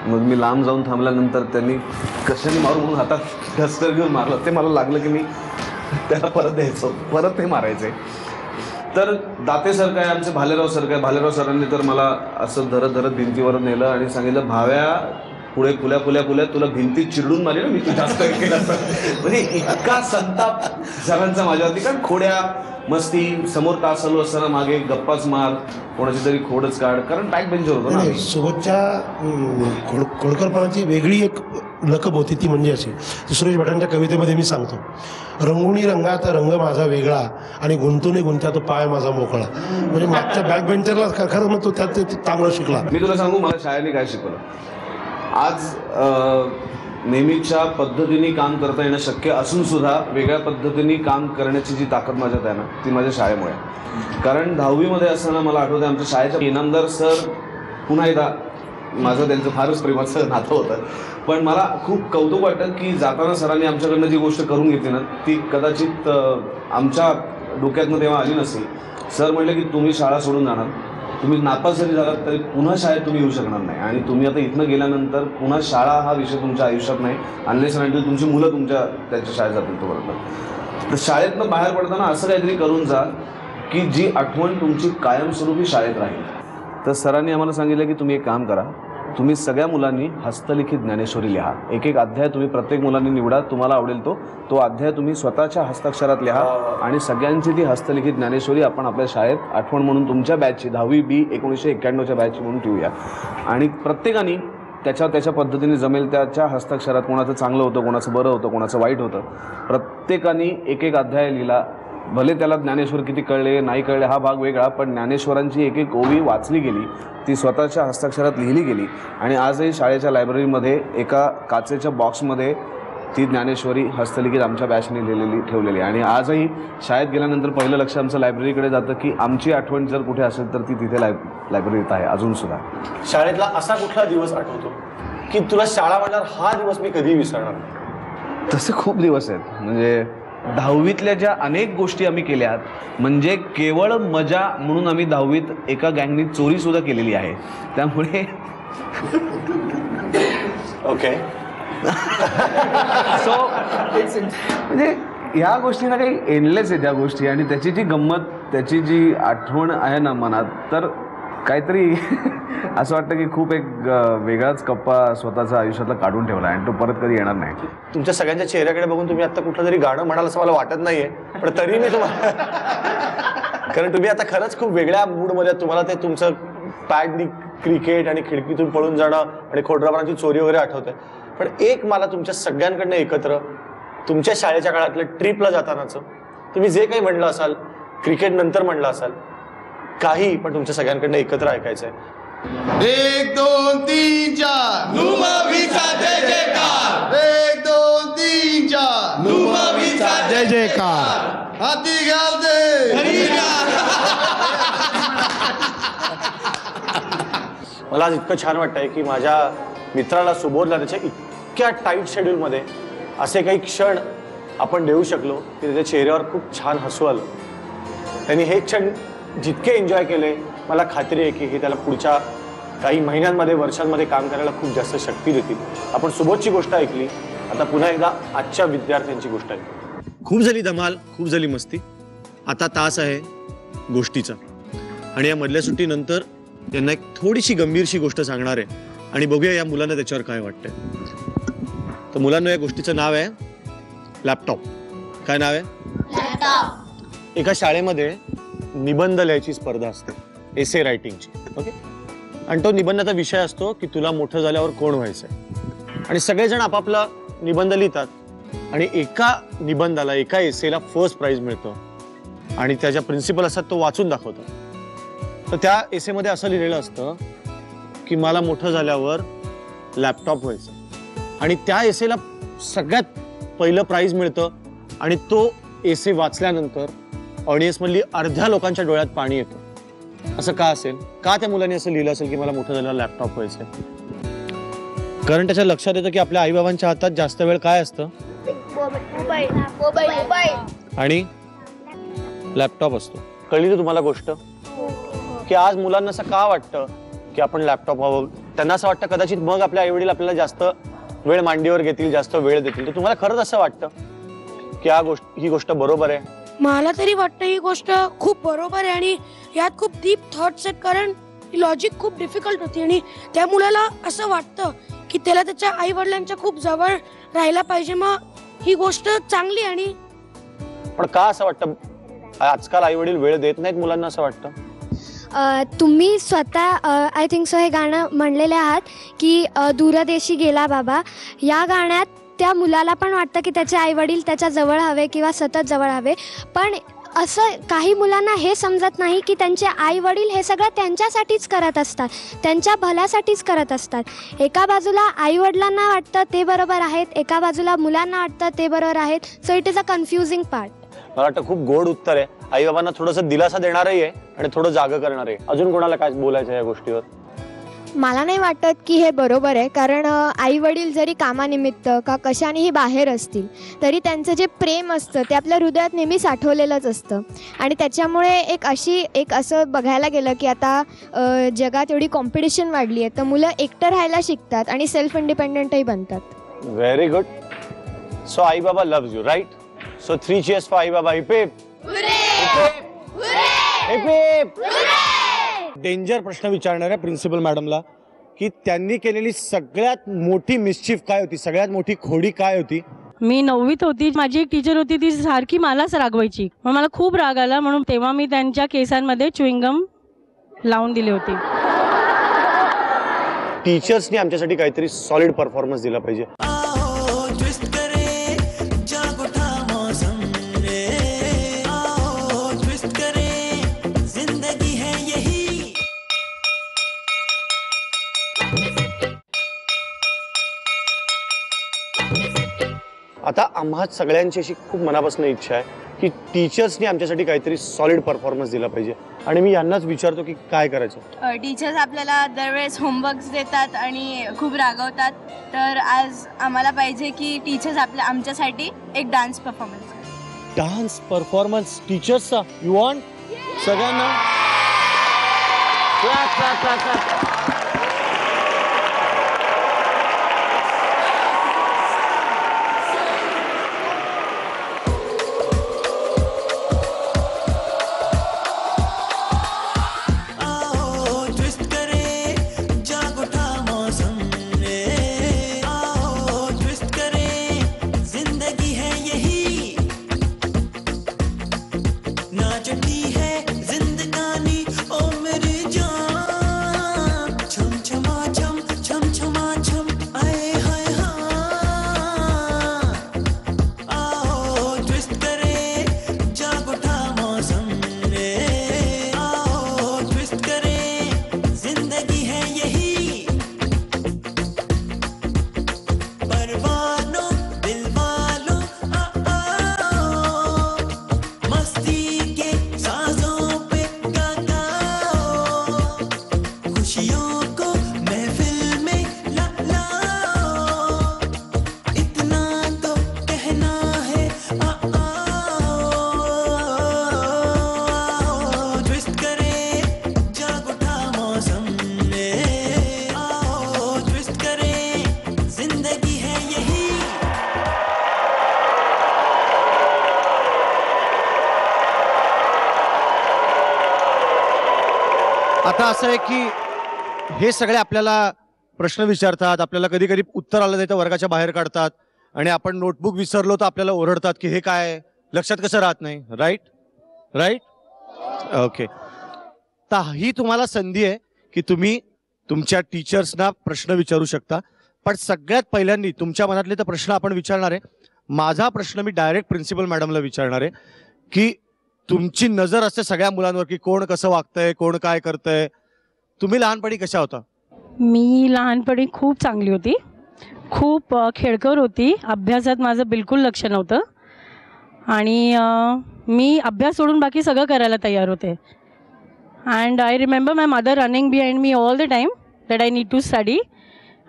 मग मी लांब जाऊन थांबल्यानंतर त्यांनी कशाने मारू म्हणून हातात डस्टर घेऊन मारलं. ते मला लागलं की मी त्याला परत द्यायचो, परत ते मारायचे. तर दातेसारखं आहे आमचे भालेराव सारखं आहे. भालेराव सरांनी तर मला असं धरत धरत भिंतीवर नेलं आणि सांगितलं, भाव्या पुढे फुल्या तुला भिंतीत चिरडून मारे ना मी तू जास्त केलं. म्हणजे इतका संताप सरांचा माझ्यावरती. कारण खोड्या मस्ती समोर तास चालू असताना मागे गप्पाच मार, कोणाची तरी खोडच काढ, कारण बॅक बेंचर होतो ना. सोबतच्या खोडकरपणाची वेगळी एक लकब होती, ती म्हणजे अशी, सुरेश भटांच्या कवितेमध्ये मी सांगतो, रंगुणी रंगात रंग माझा वेगळा आणि गुंतून गुंत्या तो पाय माझा मोकळा. म्हणजे मागच्या बॅक बेंचरला खरं मग तो त्यात चांगला शिकला. मी तुला सांगू मला शाळेने काय शिकवलं. आज नेहमीच्या पद्धतीने काम करता येणं शक्य असून सुद्धा वेगळ्या पद्धतीने काम करण्याची जी ताकद माझ्यात आहे ना, ती माझ्या शाळेमुळे. कारण 10वीमध्ये असताना मला आठवतं आमच्या शाळेच्या इनामदार सर, पुन्हा एकदा माझं त्यांचं फारच प्रेमाचं नातं होतं, पण मला खूप कौतुक वाटतं की जाताना सरांनी आमच्याकडनं जी गोष्ट करून घेतली ना, ती कदाचित आमच्या डोक्यातनं तेव्हा आली नसेल. सर म्हटलं की तुम्ही शाळा सोडून जाणार, तुम्ही नापास जरी झालात तरी पुन्हा शाळेत तुम्ही येऊ शकणार नाही, आणि तुम्ही आता इथनं गेल्यानंतर पुन्हा शाळा हा विषय तुमच्या आयुष्यात नाही, अनलेस अँड अंटिल तुमची मुलं त्यांच्या शाळेत जातील तोपर्यंत. तर शाळेतनं बाहेर पडताना असं काहीतरी करून जा की जी आठवण तुमची कायमस्वरूपी शाळेत राहील. तर सरांनी आम्हाला सांगितलं की तुम्ही एक काम करा, तुम्ही सगळ्या मुलांनी हस्तलिखित ज्ञानेश्वरी लिहा. एक एक अध्याय तुम्ही प्रत्येक मुलांनी निवडा, तुम्हाला आवडेल तो अध्याय तुम्ही स्वतःच्या हस्ताक्षरात लिहा आणि सगळ्यांची ती हस्तलिखित ज्ञानेश्वरी आपण आपल्या शाळेत आठवण म्हणून तुमच्या बॅचची 10वी B 1991च्या बॅचची म्हणून ठेवूया. आणि प्रत्येकाने त्याच्या पद्धतीने जमेल त्याच्या हस्ताक्षरात, कोणाचं चांगलं होतं, कोणाचं बरं होतं, कोणाचं वाईट होतं, प्रत्येकाने एक एक अध्याय लिहिला. भले त्याला ज्ञानेश्वर किती कळले नाही कळले हा भाग वेगळा, पण ज्ञानेश्वरांची एक एक ओवी वाचली गेली, ती स्वतःच्या हस्ताक्षरात लिहिली गेली. आणि आजही शाळेच्या लायब्ररीमध्ये एका काचेच्या बॉक्समध्ये ती ज्ञानेश्वरी हस्तलिखित आमच्या बॅचने लिहिलेली ठेवलेली. आणि आजही शाळेत गेल्यानंतर पहिलं लक्ष आमचं लायब्ररीकडे जातं की आमची आठवण जर कुठे असेल तर ती तिथे लायब्ररीत आहे अजूनसुद्धा. शाळेतला असा कुठला दिवस आठवतो की तुला शाळा म्हणल्यावर हा दिवस मी कधी विसरणार नाही? तसे खूप दिवस आहेत. म्हणजे 10वीतल्या ज्या अनेक गोष्टी आम्ही केल्यात, म्हणजे केवळ मजा म्हणून आम्ही 10वीत एका गँगनी चोरीसुद्धा केलेली आहे. त्यामुळे ओके सो म्हणजे ह्या गोष्टींना काही एंडलेस आहे त्या गोष्टी, आणि त्याची जी गंमत, त्याची जी आठवण आहे ना मनात, तर काहीतरी असं वाटतं की खूप एक वेगळाच कप्पा स्वतःच्या आयुष्यातला काढून ठेवला आणि तो परत कधी येणार नाही. तुमच्या सगळ्यांच्या चेहऱ्याकडे बघून तुम्ही आता कुठलं तरी गाणं म्हणाल असं मला वाटत नाहीये, पण तरी मी तुम्हाला कारण तुम्ही आता खरंच खूप वेगळ्या मूडमध्ये, तुम्हाला ते तुमचं पॅडनी क्रिकेट आणि खिडकीतून पळून जाणं आणि खोडराबांची चोरी वगैरे आठवतंय. पण एक मला तुमच्या सगळ्यांकडनं एकत्र तुमच्या शाळेच्या काळातलं ट्रिपला जातानाचं तुम्ही जे काही म्हणलं असाल, क्रिकेट नंतर म्हणलं असाल, काही पण तुमच्या सगळ्यांकडनं एकत्र ऐकायचंय. 1 2 3 4 नुमवीचा जय जयकार. 1 2 3 4 नुमवीचा जय जयकार. हाती घाल दे. मला आज इतकं छान वाटतंय की माझ्या मित्राला सुबोधला त्याच्या इतक्या टाईट शेड्यूलमध्ये असे काही क्षण आपण देऊ शकलो की त्याच्या चेहऱ्यावर खूप छान हसू आलं. त्यांनी हे क्षण जितके एन्जॉय केले, मला खात्री आहे की हे त्याला पुढच्या काही महिन्यांमध्ये, वर्षांमध्ये काम करायला खूप जास्त शक्ती देतील. आपण सुबोधची गोष्ट ऐकली, आता पुन्हा एकदा आजच्या विद्यार्थ्यांची गोष्ट ऐकली. खूप झाली धमाल, खूप झाली मस्ती. आता तास आहे गोष्टीचा, आणि या मधल्या सुट्टीनंतर यांना एक थोडीशी गंभीरशी गोष्ट सांगणार आहे आणि बघूया या मुलांना त्याच्यावर काय वाटतंय. तर मुलांना या गोष्टीचं नाव आहे लॅपटॉप. काय नाव आहे? लॅपटॉप. एका शाळेमध्ये निबंध लिहायची स्पर्धा असते, एसे रायटिंगची. ओके. आणि तो निबंधाचा विषय असतो की तुला मोठं झाल्यावर कोण व्हायचंय. आणि सगळेजण आपापला निबंध लिहितात आणि एका निबंधाला, एका एसेला फर्स्ट प्राइज मिळतं आणि त्याच्या प्रिन्सिपल असतात, तो वाचून दाखवतो. तर त्या एसेमध्ये असं लिहिलेलं असतं की मला मोठं झाल्यावर लॅपटॉप व्हायचं. आणि त्या एसेला सगळ्यात पहिलं प्राइज मिळतं आणि तो एसे वाचल्यानंतर ऑडियन्समधली अर्ध्या लोकांच्या डोळ्यात पाणी येतं. असं का असेल? का त्या मुलांनी असं लिहिलं असेल की मला मोठं झाल्यावर लॅपटॉप व्हायचं? कारण त्याच्या लक्षात येतं की आपल्या आईबाबांच्या हातात जास्त वेळ काय असतं? आणि लॅपटॉप असतो. कळली तर तुम्हाला गोष्ट की आज मुलांना असं का वाटतं की आपण लॅपटॉप हवं? त्यांना असं वाटतं कदाचित मग आपल्या आईवडील आपल्याला जास्त वेळ मांडीवर घेतील, जास्त वेळ देतील. तर तुम्हाला खरंच असं वाटतं की ही गोष्ट बरोबर आहे? मला तरी वाटतं ही गोष्ट खूप बरोबर आहे आणि यात खूप डीप थॉट्स आहेत, कारण लॉजिक खूप डिफिकल्ट होती आणि त्या मुलाला असं वाटतं की त्याला त्याच्या आई वडिलांच्या खूप जवळ राहायला पाहिजे. मग ही गोष्ट चांगली. आणि पण का असं वाटतं आजकाल आई वडील वेळ देत नाहीत मुलांना असं वाटतं? तुम्ही स्वतः आय थिंक सो हे गाणं म्हणलेले आहात की दूरदेशी गेला बाबा. या गाण्यात त्या मुलाला पण वाटतं की त्याचे आई वडील त्याच्या जवळ हवे किंवा सतत जवळ हवे, पण असं काही मुलांना हे समजत नाही की त्यांचे आई वडील हे सगळं त्यांच्यासाठीच करत असतात, त्यांच्या भल्यासाठीच करत असतात. एका बाजूला आई वडिलांना वाटतं ते बरोबर आहेत, एका बाजूला मुलांना वाटतं ते बरोबर आहेत. So it is a confusing part. मला वाटतं खूप गोड उत्तर आहे, आई बाबांना थोडंसं दिलासा देणारही आहे आणि थोडं जागं करणार आहे. अजून कोणाला काय बोलायचं या गोष्टीवर? मला नाही वाटत की हे बरोबर आहे, कारण आई वडील जरी कामानिमित्त का कशानेही बाहेर असतील तरी त्यांचं जे प्रेम असतं ते आपल्या हृदयात नेहमी साठवलेलंच असतं. आणि त्याच्यामुळे एक असं बघायला गेलं की आता जगात एवढी कॉम्पिटिशन वाढली आहे, तर मुलं एकटं राहायला शिकतात आणि सेल्फ इंडिपेंडेंटही बनतात. Very good. सो आई बाबा loves you, right? So 3 cheers for आई बाबा. Hip hip. Hip hip. Danger प्रश्न विचारणार आहे प्रिन्सिपल मॅडमला की त्यांनी केलेली सगळ्यात मोठी मिस्चिफ काय होती, सगळ्यात मोठी खोडी काय होती? मी 9वीत होती, माझी एक टीचर होती, ती सारखी मलाच रागवायची. मग मला खूप राग आला, म्हणून तेव्हा मी त्यांच्या केसांमध्ये च्युइंगम लावून दिली होती. टीचर्सनी आमच्यासाठी काहीतरी सॉलिड परफॉर्मन्स दिला पाहिजे. आता आम्हा सगळ्यांची अशी खूप मनापासून इच्छा आहे की टीचर्सनी आमच्यासाठी काहीतरी सॉलिड परफॉर्मन्स दिला पाहिजे आणि मी यांनाच विचारतो की काय करायचं. टीचर्स आपल्याला दरवेळेस होमवर्क्स देतात आणि खूप रागवतात, तर आज आम्हाला पाहिजे की टीचर्स आमच्यासाठी एक डान्स परफॉर्मन्स. डान्स परफॉर्मन्स टीचर्सचा यू वॉन्ट? सगळ्यांना क्लॅप क्लॅप क्लॅप क्लॅप. आता असं आहे की हे सगळे आपल्याला प्रश्न विचारतात, आपल्याला कधी कधी उत्तर आलं नाही तर वर्गाच्या बाहेर काढतात आणि आपण नोटबुक विसरलो तर आपल्याला ओरडतात की हे काय लक्षात कसं राहत नाही. Right right okay. तर ही तुम्हाला संधी आहे की तुम्ही तुमच्या टीचर्सना प्रश्न विचारू शकता, पण सगळ्यात पहिल्यांदा तुमच्या मनातले तर प्रश्न आपण विचारणार आहे. माझा प्रश्न मी डायरेक्ट प्रिन्सिपल मॅडमला विचारणार आहे की तुमची नजर असते सगळ्या मुलांवर की कोण कसं वागतंय, कोण काय करतंय. तुम्ही लहानपणी कशा होता? मी लहानपणी खूप चांगली होती, खूप खेळकर होती. अभ्यासात माझं बिलकुल लक्ष नव्हतं आणि मी अभ्यास सोडून बाकी सगळं करायला तयार होते. And I remember my mother running behind me all the time that I need to study.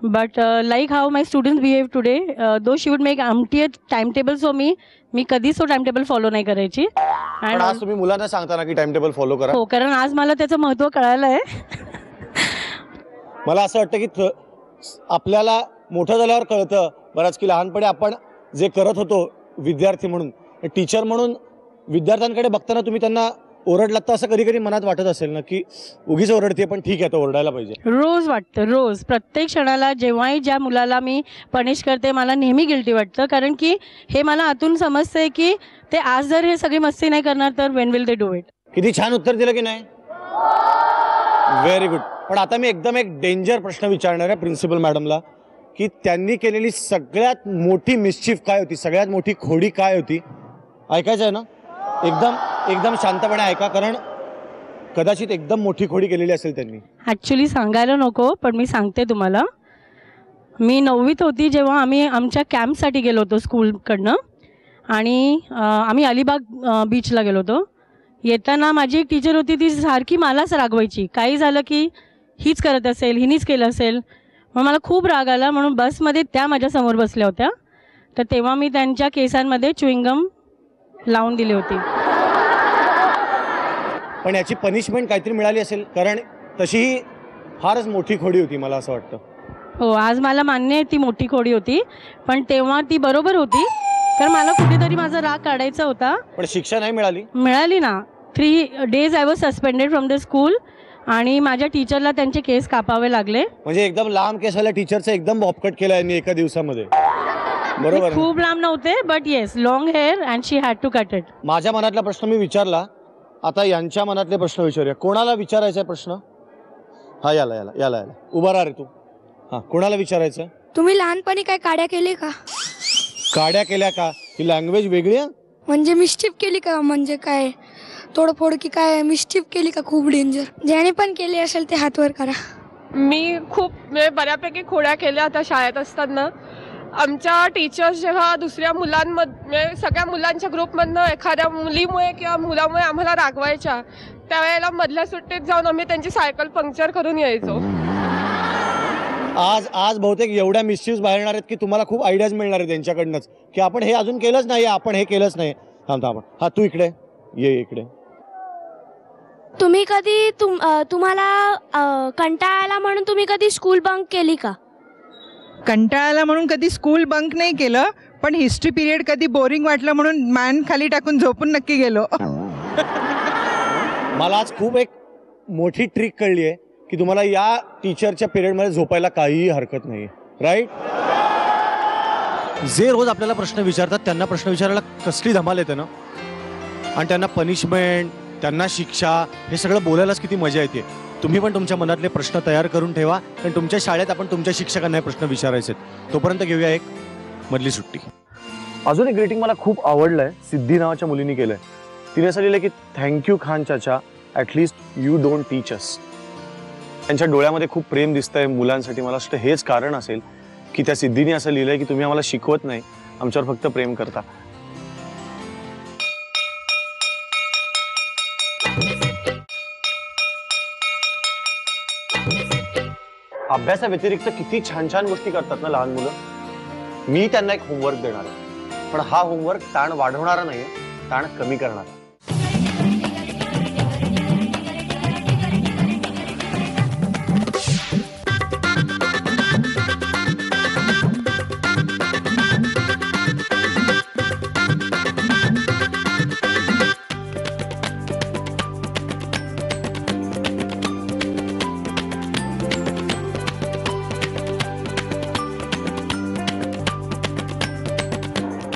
But like how my students behave today, though she would make empty time tables for me कधीच तो time table follow नाही करायची. पण आज तुम्ही मुलांना सांगता ना की टाइम टेबल फॉलो करा? हो, कारण आज मला त्याचं महत्त्व कळालं आहे. मला असं वाटतं की आपल्याला मोठं झाल्यावर कळतं बरंच की लहानपणी आपण जे करत होतो विद्यार्थी म्हणून, टीचर म्हणून विद्यार्थ्यांकडे बघताना तुम्ही त्यांना ओरडलात तर असं कधी कधी मनात वाटत असेल ना की उगीच ओरडते पण ठीक आहे, तर ओरडायला पाहिजे? रोज वाटतं, रोज प्रत्येक क्षणाला जेव्हाही ज्या मुलाला मी पनिश करते मला नेहमी गिल्टी वाटतं, कारण की हे मला आतून समजतंय की ते आज जर हे सगळी मस्ती नाही करणार तर Wien will they do it. किती छान उत्तर दिलं की नाही? Very good. पण आता मी एकदम एक डेंजर प्रश्न विचारणार आहे प्रिन्सिपल मॅडमला की त्यांनी केलेली सगळ्यात मोठी मिस्चिफ काय होती, सगळ्यात मोठी खोडी काय होती? ऐकायचं आहे ना? एकदम शांतपणे ऐका, कारण कदाचित एकदम मोठी खोडी केलेली असेल त्यांनी. ॲक्च्युली सांगायला नको पण मी सांगते तुम्हाला. मी 9वीत होती जेव्हा आम्ही आमच्या कॅम्पसाठी गेलो होतो स्कूलकडनं आणि आम्ही अलिबाग बीचला गेलो होतो. येताना माझी एक टीचर होती, ती सारखी मलाच रागवायची. काही झालं की हीच करत असेल, हिनीच केलं असेल. मग मला खूप राग आला, म्हणून बसमध्ये त्या माझ्यासमोर बसल्या होत्या. तर तेव्हा मी त्यांच्या केसांमध्ये च्युइंगम लावून दिली होती. पण याची पनिशमेंट काहीतरी मिळाली असेल, कारण तशीही फारच मोठी खोडी होती मला असं वाटतं. हो, आज मला मान्य आहे ती मोठी खोडी होती, पण तेव्हा ती बरोबर होती, कारण मला कुठेतरी माझा राग काढायचा होता. पण शिक्षा नाही मिळाली? मिळाली ना. 3 days I was suspended from the school आणि माझ्या टीचरला त्यांचे केस कापावे लागले. म्हणजे एकदम लांब केसाला टीचरचं एकदम बॉपकट केलं यांनी एका दिवसामध्ये. बरोबर. खूप लांब नव्हते, but yes long hair and she had to cut it. माझ्या मनातला प्रश्न मी विचारला, आता यांच्या मनातले प्रश्न विचारूया. कोणाला विचारायचा आहे प्रश्न? हा, याला उभा राहा रे तू. हा, कोणाला विचारायचं? तुम्ही लहानपणी काय काड्या केली का? काड्या केल्या का? ही लँग्वेज वेगळी आहे. म्हणजे मिस्चिफ केली का? म्हणजे काय तोडफोड की काय मिस्चिफ केली का? खूप डेंजर. ज्याने पण केली असेल ते हातवर करा. मी खूप बऱ्यापैकी खोड्या केल्या आता शाळेत असताना. आमच्या टीचर्स जेव्हा दुसऱ्या मुलांमध्ये सगळ्या मुलांच्या ग्रुपमधनं एखाद्या मुलीमुळे किंवा मुलामुळे आम्हाला रागवायच्या, त्यावेळेला मधल्या सुट्टीत जाऊन आम्ही त्यांची सायकल पंक्चर करून यायचो. आज बहुतेक एवढ्या मिस्चिव्स बाहेरणार आहेत की तुम्हाला खूप आयडियाज मिळणार आहेत त्यांच्याकडनंच की आपण हे अजून केलंच नाही, आपण हे केलंच नाही. थांब. हा, तू इकडे ये. इकडे तुम्ही कधी तुम्हाला कंटाळा म्हणून तुम्ही कधी स्कूल बंक केली का? कंटाळाला म्हणून कधी स्कूल बंक नाही केलं, पण हिस्ट्री पिरियड कधी बोरिंग वाटलं म्हणून मान खाली टाकून झोपून नक्की गेलो. मला आज खूप एक मोठी ट्रिक कळली आहे की तुम्हाला या टीचरच्या पिरियडमध्ये झोपायला काहीही हरकत नाही, राईट? जे रोज आपल्याला प्रश्न विचारतात त्यांना प्रश्न विचारायला कसली धमाल येते ना, आणि त्यांना पनिशमेंट, त्यांना शिक्षा, हे सगळं बोलायलाच किती मजा येते. तुम्ही पण तुमच्या मनातले प्रश्न तयार करून ठेवा, कारण तुमच्या शाळेत आपण तुमच्या शिक्षकांना प्रश्न विचारायचे. तोपर्यंत घेऊया एक मधली सुट्टी. अजून एक ग्रीटिंग मला खूप आवडलंय, सिद्धी नावाच्या मुलीने केलंय. तिने असं लिहिलंय की thank you Khan Chacha, at least you don't teach us. त्यांच्या डोळ्यामध्ये खूप प्रेम दिसतंय मुलांसाठी. मला वाटतं हेच कारण असेल की त्या सिद्धीने असं लिहिलंय की तुम्ही आम्हाला शिकवत नाही, आमच्यावर फक्त प्रेम करता. अभ्यासाव्यतिरिक्त किती छान छान गोष्टी करतात ना लहान मुलं. मी त्यांना एक होमवर्क देणार आहे, पण हा होमवर्क ताण वाढवणारा नाहीये, ताण कमी करणारा.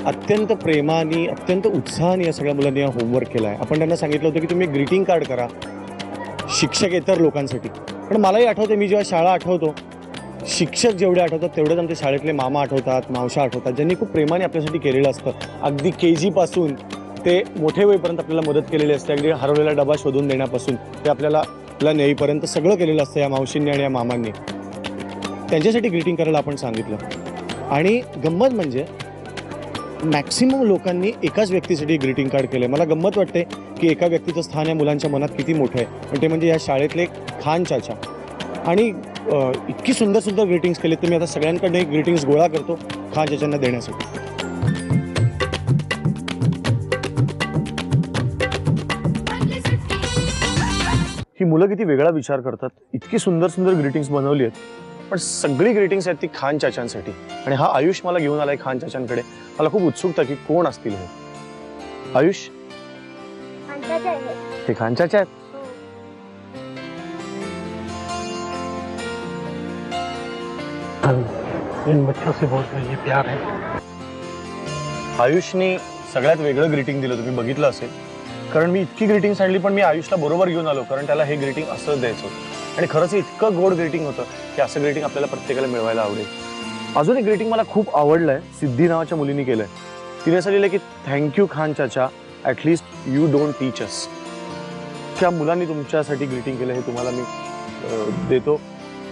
अत्यंत प्रेमाने, अत्यंत उत्साहाने या सगळ्या मुलांनी होमवर्क केला आहे. आपण त्यांना सांगितलं होतं की तुम्ही ग्रीटिंग कार्ड करा शिक्षकेतर लोकांसाठी. पण मलाही आठवते, मी जेव्हा शाळा आठवतो, शिक्षक जेवढे आठवतात तेवढेच आमचे शाळेतले मामा आठवतात, मावशा आठवतात, ज्यांनी खूप प्रेमाने आपल्यासाठी केलेलं असतं. अगदी KG पासून ते मोठे वेळपर्यंत आपल्याला मदत केलेली असते. अगदी हरवलेला डबा शोधून देण्यापासून ते आपल्याला नेईपर्यंत सगळं केलेलं असतं या मावशींनी आणि या मामांनी. त्यांच्यासाठी ग्रीटिंग करायला आपण सांगितलं. आणि गंमत म्हणजे मॅक्सिमम लोकांनी एकाच व्यक्तीसाठी ग्रीटिंग कार्ड केलं आहे. मला गंमत वाटते की एका व्यक्तीचं स्थान या मुलांच्या मनात किती मोठं आहे, पण ते म्हणजे या शाळेतले खान चाचा. आणि इतकी सुंदर सुंदर ग्रीटिंग्स केले, तर मी आता सगळ्यांकडनं एक ग्रीटिंग्स गोळा करतो खान चाचांना देण्यासाठी. ही मुलं किती वेगळा विचार करतात. इतकी सुंदर सुंदर ग्रीटिंग्स बनवली आहेत, पण सगळी ग्रीटिंग्स आहेत ती खान चाचांसाठी. आणि हा आयुष मला घेऊन आलाय खान चाचांकडे. मला खूप उत्सुकता की कोण असतील हे. आयुष, हे खानच्याचे आहेत. इन बच्चों से बहुत मुझे प्यार है. आयुषनी सगळ्यात वेगळं ग्रीटिंग दिलं, तुम्ही बघितलं असेल. कारण मी इतकी ग्रीटिंग्स आणली पण मी आयुषला बरोबर घेऊन आलो, कारण त्याला हे ग्रीटिंग असं द्यायचं होतं. आणि खरंच इतकं गोड ग्रीटिंग होतं की असं ग्रीटिंग आपल्याला प्रत्येकाला मिळवायला आवडेल. अजून एक ग्रीटिंग मला खूप आवडलंय, सिद्धी नावाच्या मुलीने केलंय. तिने असं लिहिलंय की thank you Khan Chacha, at least you don't teach us. त्या मुलांनी तुमच्यासाठी ग्रीटिंग केलं, हे तुम्हाला मी देतो.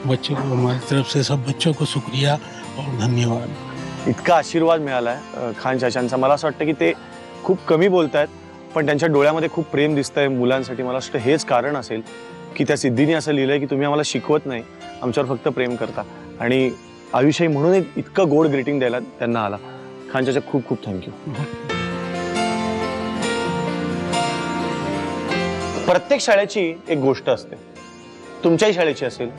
बच्चों को हमारी तरफ से सब बच्चों को शुक्रिया और धन्यवाद. इतका आशीर्वाद मिळालाय खान चाचांचा. मला असं वाटतं की ते खूप कमी बोलतायत पण त्यांच्या डोळ्यामध्ये खूप प्रेम दिसतंय मुलांसाठी. मला वाटतं हेच कारण असेल की त्या सिद्धीने असं लिहिलंय की तुम्ही आम्हाला शिकवत नाही, आमच्यावर फक्त प्रेम करता. आणि आयुष्यही म्हणून इतकं गोड ग्रीटिंग द्यायला त्यांना आला. खान चाचा खूप खूप थँक्यू. प्रत्येक शाळेची एक गोष्ट असते. तुमच्याही शाळेची असेल,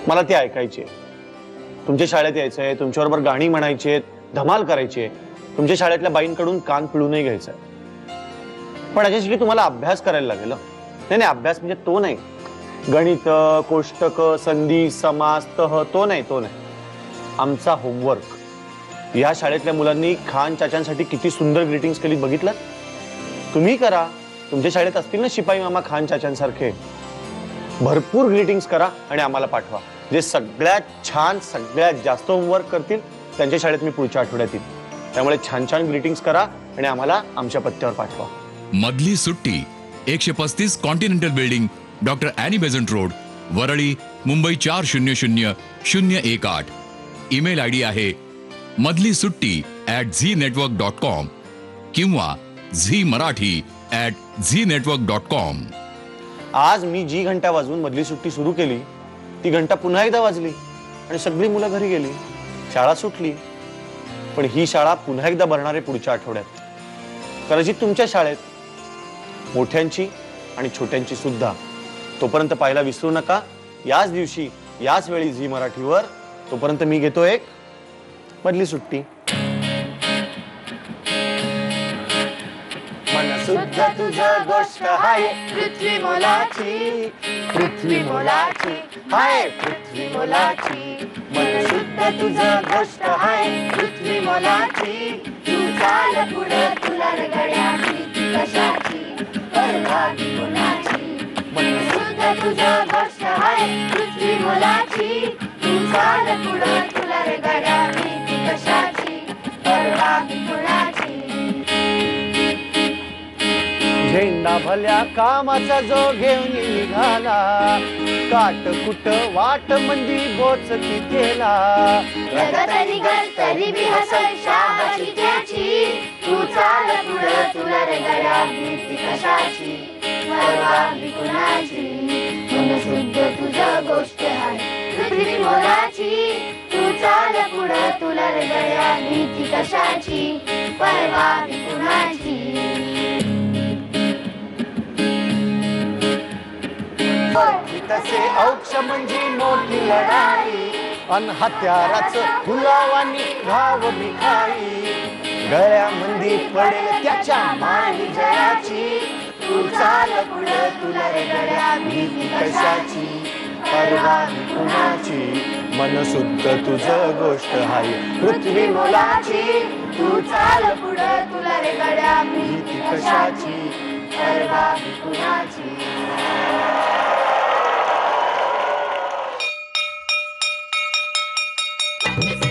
मला ती ऐकायची आहे. तुमच्या शाळेत यायचं आहे, तुमच्याबरोबर गाणी म्हणायची आहेत, धमाल करायची आहे, तुमच्या शाळेतल्या बाईंकडून कान पिळूनही घ्यायचं आहे. पण याच्यासाठी तुम्हाला अभ्यास करायला लागेल. नाही, अभ्यास म्हणजे तो नाही, गणित, कोष्टक, संधी, समास, तह, तो नाही. आमचा होमवर्क. या शाळेतल्या मुलांनी खान चाचांसाठी किती सुंदर ग्रीटिंग्स केली बघितलं. तुम्ही करा. तुमच्या शाळेत असतील ना शिपाई मामा खान चाचांसारखे, भरपूर ग्रीटिंग्स करा आणि आम्हाला पाठवा. जे सगळ्यात छान, सगळ्यात जास्त होमवर्क करतील त्यांच्या शाळेत मी पुढच्या आठवड्यात येईल. त्यामुळे छान छान ग्रीटिंग्स करा आणि आम्हाला आमच्या पत्त्यावर पाठवा. मधली सुट्टी 135 continental building, doctor Annie Besant road, Worli, Mumbai 400018. Email ID आहे madlisutti@znetwork.com किंवा zmarathi@znetwork.com. आज मी जी घंटा वाजवून मधली सुट्टी सुरू केली, ती घंटा पुन्हा एकदा वाजली आणि सगळी मुलं घरी गेली. शाळा सुटली. पण ही शाळा पुन्हा एकदा भरणार आहे पुढच्या आठवड्यात. कदाचित तुमच्या शाळेत, मोठ्यांची आणि छोट्यांची सुद्धा. तोपर्यंत पाहायला विसरू नका. याच दिवशी, याच वेळी झी मराठीवर. तोपर्यंत मी घेतो एक मधली सुट्टी. मनसुद्धा तुझ्या गोष्ट हाय पृथ्वी मोलाची, पृथ्वी मोलाची, हाय पृथ्वी मोलाची. मनसुद्धा तुझ्या गोष्ट हाय पृथ्वी मोलाची. तू चाल पुढे, तुला रगड्या प्रीती कशाची, परवा कोणाची. मनसुद्धा तुझ्या गोष्ट हाय पृथ्वी मोलाची. तू चाल पुढे, तुला रगड्या प्रीती कशाची, परवा कोणाची. झेंडा भल्या कामाचा जो घेऊन निघाला, काटकुट वाट मंदी बोचती केला. तरी गल तरी बी हसल शाबाशी त्याची. तू चाल पुढे, तुला रगड्या प्रीती कशाची, परवा कुणाची. मनसुद्धा तुझ्या गोष्ट आहे पृथ्वी मोलाची. तू चाल पुढे, तुला रगड्या प्रीती कशाची, परवा कुणाची. तसे औक्ष म्हणजे मोठी लढाई, अन हत्याराचं फुलावानी घाव भिखाई. गळ्यामंदी पडेल त्याच्या माळी जयाची. तू चाल पुढे, तुला रगड्या भीती कशाची, परवा कुणाची. मनसुद्ध तुझं गोष्ट हाय पृथ्वी मोलाची. तू चाल पुढे, तुला रगड्या भीती कशाची, परवा कुणाची. It's